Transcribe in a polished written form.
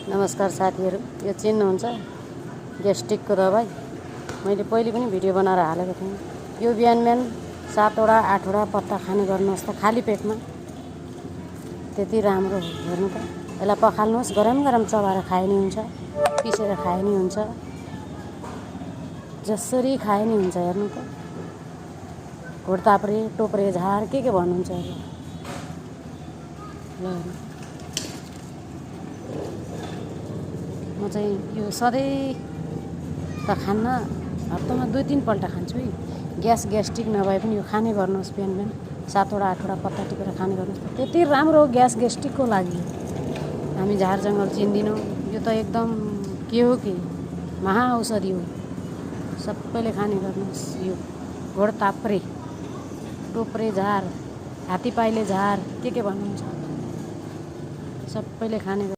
नमस्कार साथीहरु, यो चिन्नुहुन्छ ग्यास्ट्रिकको दबाई मैले पहिले पनि भिडियो बनाएर हालेको थिएँ। यो बिहान 7 वटा 8 वटा पत्ता खाने गर्नुहोस् त खाली पेटमा, त्यति राम्रो हो। हेर्नु त, यसलाई पखाल्नुहोस्, गरम गरम चबाएर खाए नि हुन्छ, पिसेर खाए नि हुन्छ, जसरी खाए नि हुन्छ। हेर्नु त, घोडताप्रे, टोप्रे, झार के भन्नुहुन्छ ल हेर्नु। म चाहिँ यो सधैँ त खान्न, हप्तामा 2-3 पल्ट खान्छु है। ग्यास्ट्रिक नभए पनि यो खाने गर्नुहोस्। बिहान 7 वटा 8 वटा पत्ता टिपेर खाने गर्नुहोस्, त्यति राम्रो हो ग्यास्ट्रिकको लागि। हामी झार जङ्गल चिन्दिनौँ, यो त एकदम के हो कि महाऔषधि हो। सबैले खाने गर्नुहोस्। यो घोडताप्रे, टोप्रे झार, हात्तीपाइले झार के भन्नुहुन्छ, सबैले खाने गर्नुहोस्।